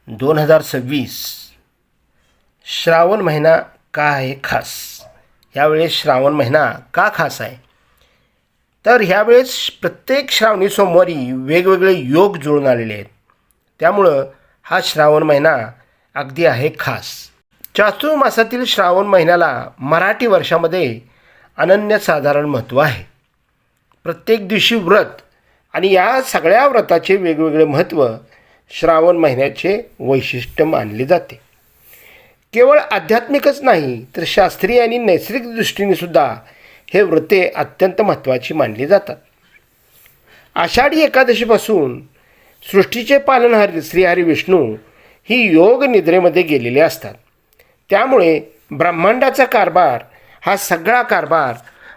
2026 श्रावण महिना का आहे खास? ह्यावेळेस श्रावण महिना का खास आहे? तर ह्यावेळेस प्रत्येक श्रावणी सोमवारी वेगवेगळे योग जुळून आलेले आहेत. त्यामुळं हा श्रावण महिना अगदी आहे खास. चातुर्मासातील श्रावण महिन्याला मराठी वर्षामध्ये अनन्यसाधारण महत्त्व आहे. प्रत्येक दिवशी व्रत आणि या सगळ्या व्रताचे वेगवेगळे महत्त्व श्रावण महिन्याचे वैशिष्ट्य मानले जाते. केवळ आध्यात्मिकच नाही तर शास्त्रीय आणि नैसर्गिक दृष्टीने सुद्धा हे व्रते अत्यंत महत्त्वाची मानली जातात. आषाढी एकादशीपासून सृष्टीचे पालनहार श्रीहरी विष्णू ही योग निद्रेमध्ये गेलेले असतात. त्यामुळे ब्रह्मांडाचा कारभार हा सगळा कारभार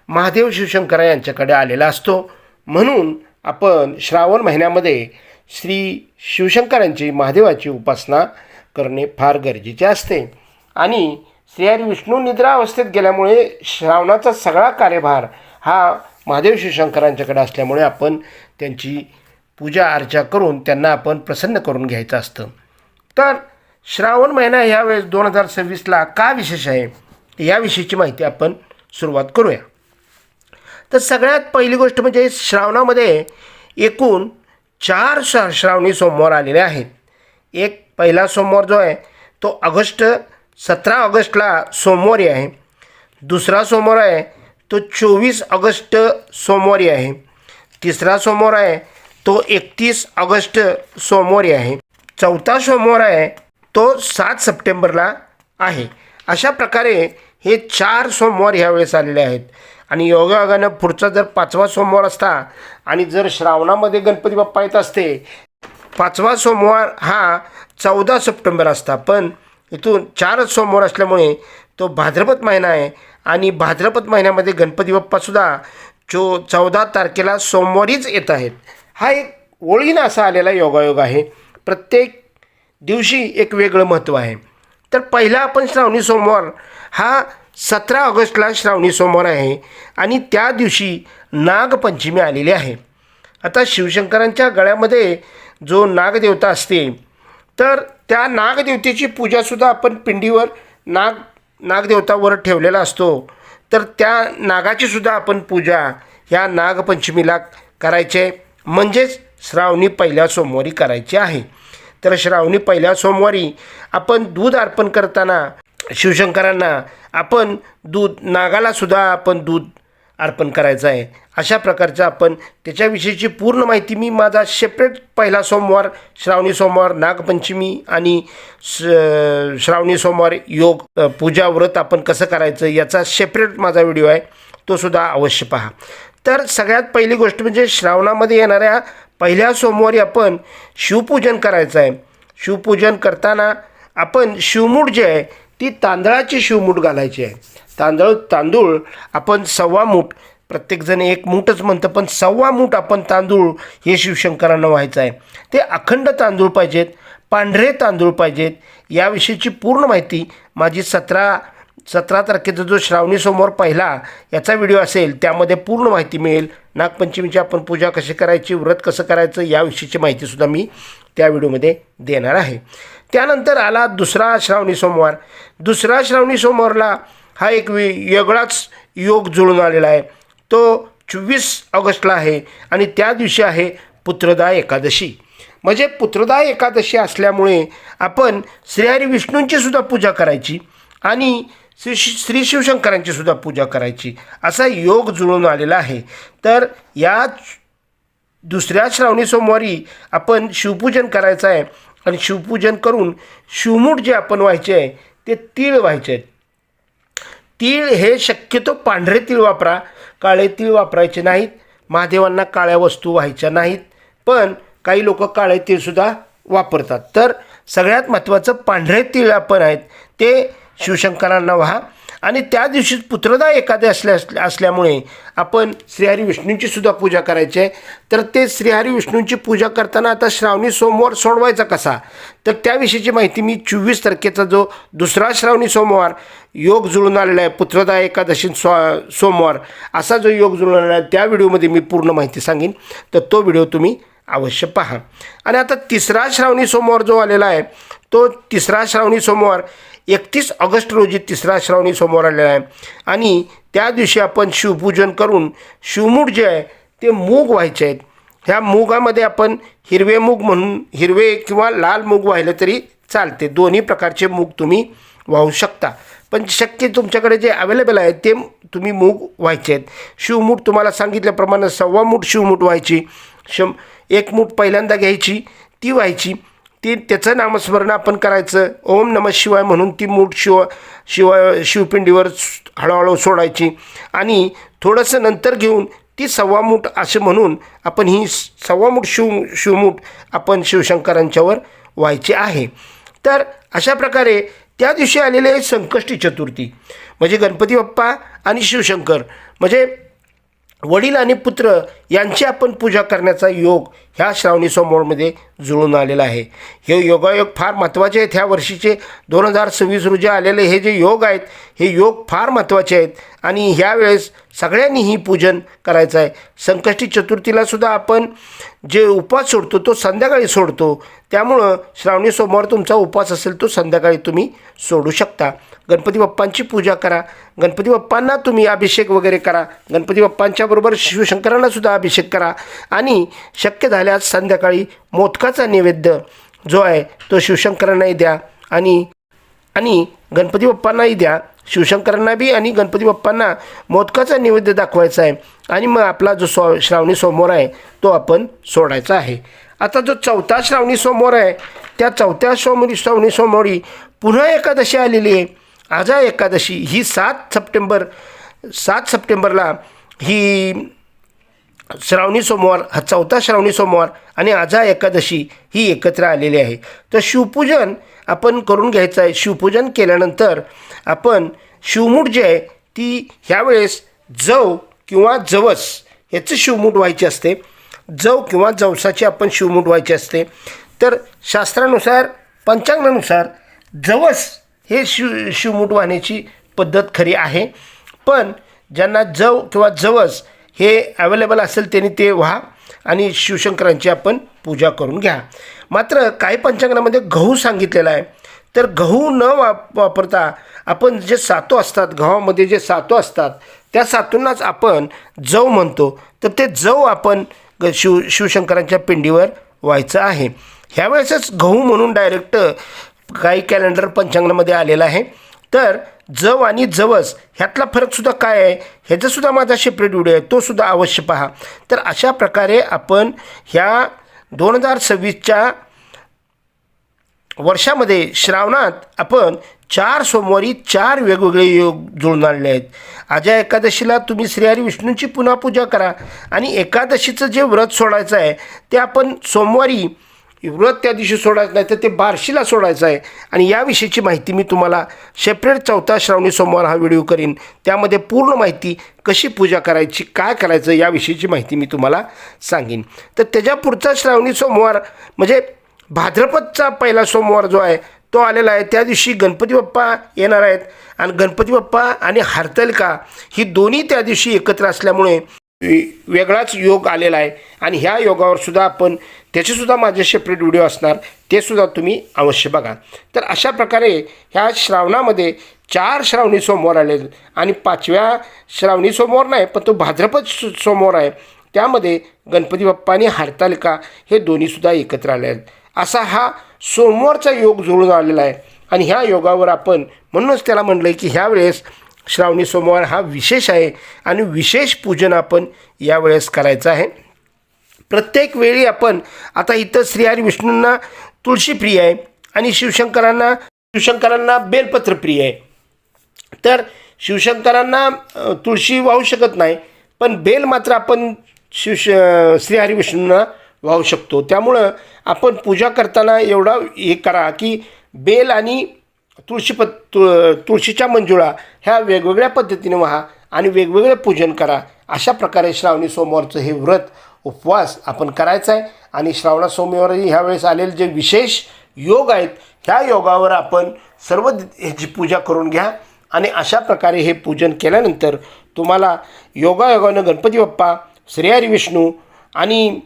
महादेव शिवशंकर यांच्याकडे आलेला असतो. म्हणून आपण श्रावण महिन्यामध्ये श्री शिवशंकरांची महादेवाची उपासना करणे फार गरजेचे असते. आणि श्रीहरी विष्णू निद्रा अवस्थेत गेल्यामुळे श्रावणाचा सगळा कार्यभार हा महादेव शिवशंकरांच्याकडे असल्यामुळे आपण त्यांची पूजा अर्चा करून त्यांना आपण प्रसन्न करून घ्यायचं असतं. तर श्रावण महिना ह्यावेळेस 2026ला का विशेष आहे याविषयीची माहिती आपण सुरुवात करूया. तर सगळ्यात पहिली गोष्ट म्हणजे श्रावणामध्ये एकूण 4 श्रावणी सोमवार आलेले आहेत. एक पहिला सोमवार जो आहे तो 17 ऑगस्टला सोमवारी आहे. दुसरा सोमवार आहे तो 24 ऑगस्ट सोमवारी आहे. तिसरा सोमवार आहे तो 31 ऑगस्ट सोमवारी आहे. चौथा सोमवार आहे तो 7 सप्टेंबरला आहे. अशा प्रकारे हे 4 सोमवार ह्यावेळेस आलेले आहेत. आणि योगायोगानं पुढचा जर 5वा सोमवार असता आणि जर श्रावणामध्ये गणपती बाप्पा येत असते 5वा सोमवार हा 14 सप्टेंबर असता. पण इथून 4च सोमवार असल्यामुळे तो भाद्रपद महिना आहे आणि भाद्रपद महिन्यामध्ये गणपती बाप्पासुद्धा 14 तारखेला सोमवारीच येत आहेत. हा एक ओळीनं असा आलेला योगायोग आहे. प्रत्येक दिवशी एक वेगळं महत्त्व आहे. तर पहिला आपण श्रावणी सोमवार हा 17 ऑगस्टला श्रावणी सोमवार आहे आणि त्या दिवशी नागपंचमी आलेली आहे. आता शिवशंकरांच्या गळ्यामध्ये जो नागदेवता असते तर त्या नागदेवतेची पूजासुद्धा आपण पिंडीवर नागदेवतावर ठेवलेला असतो. तर त्या नागाचीसुद्धा आपण पूजा ह्या नागपंचमीला करायची आहे. म्हणजेच श्रावणी पहिल्या सोमवारी करायची आहे. तर श्रावणी पहिल्या सोमवारी आपण दूध अर्पण करताना शिवशंकरांना आपण नागालासुद्धा आपण दूध अर्पण करायचं आहे. अशा प्रकारचं आपण त्याच्याविषयीची पूर्ण माहिती मी माझा सेपरेट पहिला सोमवार श्रावणी सोमवार नागपंचमी आणि श्रावणी सोमवार योग पूजा व्रत आपण कसं करायचं याचा सेपरेट माझा व्हिडिओ आहे, तो सुद्धा अवश्य पहा. तर सगळ्यात पहिली गोष्ट म्हणजे श्रावणामध्ये येणाऱ्या पहिल्या सोमवारी आपण शिवपूजन करायचं आहे. शिवपूजन करताना आपण शिवमूठ जे आहे ती तांदळाची शिवमूठ घालायची आहे. तांदूळ आपण 1.25 मूठ, प्रत्येकजण 1 मूठच म्हणतं पण 1.25 मूठ आपण तांदूळ हे शिवशंकरांना व्हायचं आहे. ते अखंड तांदूळ पाहिजेत, पांढरे तांदूळ पाहिजेत. याविषयीची पूर्ण माहिती माझी 17 तारखेचा जो श्रावणी सोमवार पहिला याचा व्हिडिओ असेल त्यामध्ये पूर्ण माहिती मिळेल. नागपंचमीची आपण पूजा कशी करायची, व्रत कसं करायचं याविषयीची माहितीसुद्धा मी त्या व्हिडिओमध्ये देणार आहे. त्यानंतर आला दुसरा श्रावणी सोमवार. दुसरा श्रावणी सोमवारला हा एक वेगळाच योग जुळून आलेला आहे. तो 24 ऑगस्टला आहे आणि त्या दिवशी आहे पुत्रदा एकादशी. म्हणजे पुत्रदा एकादशी असल्यामुळे आपण श्रीहरी विष्णूंचीसुद्धा पूजा करायची आणि श्री शिवशंकरांचीसुद्धा पूजा करायची असा योग जुळून आलेला आहे. तर या दुसऱ्या श्रावणी सोमवारी आपण शिवपूजन करायचं आहे आणि शिवपूजन करून शिवमूठ जे आपण व्हायचे आहे ते तीळ व्हायचे आहेत. तीळ हे शक्यतो पांढरे तीळ वापरा, काळे तीळ वापरायचे नाहीत. महादेवांना काळ्या वस्तू व्हायच्या नाहीत, पण काही लोक काळे तीळसुद्धा वापरतात. तर सगळ्यात महत्त्वाचं पांढरे तीळ आपण आहेत ते शिवशंकरांना व्हा. आणि त्या दिवशी पुत्रदा एकादशी असल्यामुळे आपण श्रीहरी विष्णूंचीसुद्धा पूजा करायची आहे. तर ते श्रीहरी विष्णूंची पूजा करताना आता श्रावणी सोमवार सोडवायचा कसा, तर त्याविषयीची माहिती मी 24 तारखेचा जो दुसरा श्रावणी सोमवार योग जुळून आलेला आहे, पुत्रदा एकादशी सोमवार असा जो योग जुळून आलेला आहे त्या व्हिडिओमध्ये मी पूर्ण माहिती सांगेन. तर तो व्हिडिओ तुम्ही अवश्य पहा. आणि आता तिसरा श्रावणी सोमवार जो आलेला आहे तो तिसरा श्रावणी सोमवार 31 ऑगस्ट रोजी तिसरा श्रावणी सोमवार आलेला आहे. आणि त्या दिवशी आपण शिवपूजन करून शिवमूठ जे आहे ते मूग व्हायचे आहेत. ह्या मुगामध्ये आपण हिरवे मूग म्हणून हिरवे किंवा लाल मूग वाहिले तरी चालते. दोन्ही प्रकारचे मूग तुम्ही वाहू शकता, पण शक्य तुमच्याकडे जे अवेलेबल आहे ते तुम्ही मूग व्हायचे आहेत. शिवमूठ तुम्हाला सांगितल्याप्रमाणे 1.25 मूठ शिवमूठ व्हायची. 1 मूठ पहिल्यांदा घ्यायची, ती व्हायची, ती त्याचं नामस्मरण आपण करायचं. ओम नमः शिवाय म्हणून ती मूठ शिवपिंडीवर हळूहळू सोडायची आणि थोडंसं नंतर घेऊन ती 1.25 मूठ असं म्हणून आपण ही 1.25 मूठ शिवमूठ आपण शिवशंकरांच्यावर व्हायची आहे. तर अशा प्रकारे त्या दिवशी आलेले संकष्टी चतुर्थी म्हणजे गणपती बाप्पा आणि शिवशंकर म्हणजे वडील आणि पुत्र यांची आपण पूजा करण्याचा योग ह्या श्रावणी सोमवारमध्ये जुळून आलेला आहे. हे योगायोग फार महत्त्वाचे आहेत. ह्या वर्षीचे 2026 रोजी आलेले हे जे योग आहेत हे योग फार महत्त्वाचे आहेत आणि ह्यावेळेस सगळ्यांनी ही पूजन करायचं आहे. संकष्टी चतुर्थीलासुद्धा आपण जे उपवास सोडतो तो संध्याकाळी सोडतो, त्यामुळं श्रावणी सोमवार तुमचा उपवास असेल तो संध्याकाळी तुम्ही सोडू शकता. गणपती बाप्पांची पूजा करा, गणपती बाप्पांना तुम्ही अभिषेक वगैरे करा, गणपती बाप्पांच्याबरोबर शिवशंकरांनासुद्धा अभिषेक करा आणि शक्य झाल्यास संध्याकाळी मोदकाचा नैवेद्य जो आहे तो शिवशंकरांनाही द्या आणि गणपती बाप्पांनाही द्या. शिवशंकरांना बी आणि गणपती बाप्पांना मोदकाचा नैवेद्य दाखवायचा आहे आणि मग आपला जो श्रावणी सोमवार आहे तो आपण सोडायचा आहे. आता जो 4था श्रावणी सोमवार आहे त्या 4थ्या श्रावणी सोमवारी पुन्हा एकादशी आलेली आहे. आजा एकादशी ही 7 सप्टेंबरला ही श्रावणी सोमवार हा 4था श्रावणी सोमवार आणि आजा एकादशी ही एकत्र आलेली आहे. तर शिवपूजन आपण करून घ्यायचं आहे. शिवपूजन केल्यानंतर आपण शिवमूठ जे आहे ती ह्यावेळेस जव किंवा जवस ह्याचं शिवमूठ व्हायचे असते. जव किंवा जवसाची आपण शिवमूठ व्हायची असते. तर शास्त्रानुसार पंचांगानुसार जवस हे शिवमूठ वाहण्याची पद्धत खरी आहे, पण ज्यांना जव किंवा जवस हे अवेलेबल असेल त्यांनी ते व्हा आणि शिवशंकरांची आपण पूजा करून घ्या. मात्र काही पंचांगामध्ये गहू सांगितलेला आहे, तर गहू न वापरता आपण जे सातू असतात, गव्हामध्ये जे सातू असतात त्या सातूंनाच आपण जव म्हणतो, तर ते जव आपण शिवशंकरांच्या पिंडीवर व्हायचं आहे. ह्यावेळेसच गहू म्हणून डायरेक्ट काही कॅलेंडर पंचांगामध्ये आलेला आहे. तर जव आणि जवस ह्यातला फरकसुद्धा काय आहे ह्याचासुद्धा माझा सेपरेट व्हिडिओ आहे, तोसुद्धा अवश्य पहा. तर अशा प्रकारे आपण ह्या 2026च्या वर्षामध्ये श्रावणात आपण 4 सोमवारी 4 वेगवेगळे योग जुळून आणले आहेत. आजा एकादशीला तुम्ही श्रीहरी विष्णूंची पुन्हा पूजा करा आणि एकादशीचं जे व्रत सोडायचं आहे ते आपण सोमवारी व्रत त्या दिवशी सोडायचं नाही तर ते बार्शीला सोडायचं आहे. आणि याविषयीची माहिती मी तुम्हाला सेपरेट 4था श्रावणी सोमवार हा व्हिडिओ करीन. त्यामध्ये पूर्ण माहिती कशी पूजा करायची, काय करायचं याविषयीची माहिती मी तुम्हाला सांगेन. तर त्याच्या पुढचा श्रावणी सोमवार म्हणजे भाद्रपदचा पहिला सोमवार जो आहे तो आलेला आहे. त्या दिवशी गणपती बाप्पा येणार आहेत आणि गणपती बाप्पा आणि हरतालिका ही दोन्ही त्या दिवशी एकत्र असल्यामुळे वेगळाच योग आलेला आहे आणि ह्या योगावर सुद्धा आपण त्याचेसुद्धा माझे सेपरेट व्हिडिओ असणार, ते सुद्धा तुम्ही अवश्य बघा. तर अशा प्रकारे ह्या श्रावणामध्ये 4 श्रावणी सोमवार आले आणि 5व्या श्रावणी सोमवार नाही पण तो भाद्रपद सोमवार आहे. त्यामध्ये गणपती बाप्पा आणि हरतालिका हे दोन्हीसुद्धा एकत्र आले आहेत. असा हा सोमवारचा योग जुळून आलेला आहे आणि ह्या योगावर आपण म्हणूनच त्याला म्हटलं आहे की ह्यावेळेस श्रावणी सोमवार हा विशेष आहे आणि विशेष पूजन आपण यावेळेस करायचं आहे. प्रत्येक वेळी आपण आता इथं श्रीहरी विष्णूंना तुळशी प्रिय आहे आणि शिवशंकरांना बेलपत्र प्रिय आहे. तर शिवशंकरांना तुळशी वाहू शकत नाही, पण बेल मात्र आपण श्रीहरी विष्णूंना वाहू शकतो. त्यामुळं आपण पूजा करताना एवढा हे करा की बेल आणि तुळशीच्या मंजुळा ह्या वेगवेगळ्या पद्धतीने व्हा आणि वेगवेगळे पूजन करा. अशा प्रकारे श्रावणी सोमवारचं हे व्रत उपवास आपण करायचा आहे आणि श्रावण सोमवारी ह्यावेळेस आलेले जे विशेष योग आहेत ह्या योगावर आपण सर्व ह्याची पूजा करून घ्या आणि अशा प्रकारे हे पूजन केल्यानंतर तुम्हाला योगायोगानं गणपती बाप्पा, श्रीहरी विष्णू आणि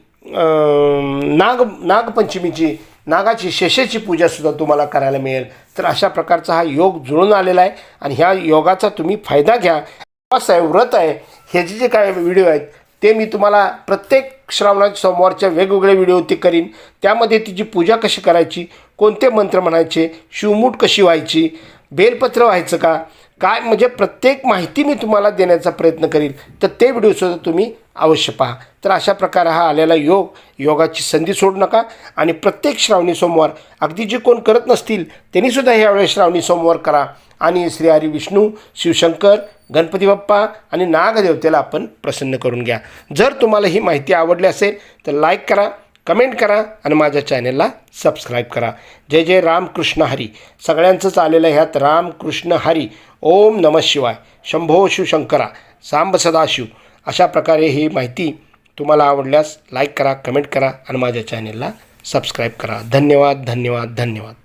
नागपंचमीची नागाची शेषेची पूजासुद्धा तुम्हाला करायला मिळेल. तर अशा प्रकारचा हा योग जुळून आलेला आहे आणि ह्या योगाचा तुम्ही फायदा घ्या. उपवास आहे, व्रत आहे, ह्याचे जे काय व्हिडिओ आहेत ते मी तुम्हाला प्रत्येक श्रावणाच्या सोमवारच्या वेगवेगळे व्हिडिओ ते करीन. त्यामध्ये तिची पूजा कशी करायची, कोणते मंत्र म्हणायचे, शिवमूठ कशी व्हायची, बेलपत्र व्हायचं का काय, म्हणजे प्रत्येक माहिती मी तुम्हाला देण्याचा प्रयत्न करीन. तर ते व्हिडिओसुद्धा तुम्ही अवश्य पहा. तर अशा प्रकारे हा आलेला योगाची संधी सोडू नका आणि प्रत्येक श्रावणी सोमवार अगदी जे कोण करत नसतील त्यांनीसुद्धा ह्यावेळेस श्रावणी सोमवार करा आणि श्री हरी विष्णू, शिवशंकर, गणपती बाप्पा आणि नागदेवतेला आपण प्रसन्न करून घ्या. जर तुम्हाला ही माहिती आवडली असेल तर लाईक करा, कमेंट करा आणि माझ्या चॅनलला सबस्क्राईब करा. जय जय रामकृष्ण हरी. सगळ्यांचंच आलेलं आहे ह्यात रामकृष्ण हरी. ओम नमः शिवाय. शंभो शिवशंकरा, सांब सदाशिव. अशा प्रकारे ही माहिती तुम्हाला आवडल्यास लाईक करा, कमेंट करा आणि माझ्या चॅनलला सबस्क्राईब करा. धन्यवाद धन्यवाद धन्यवाद.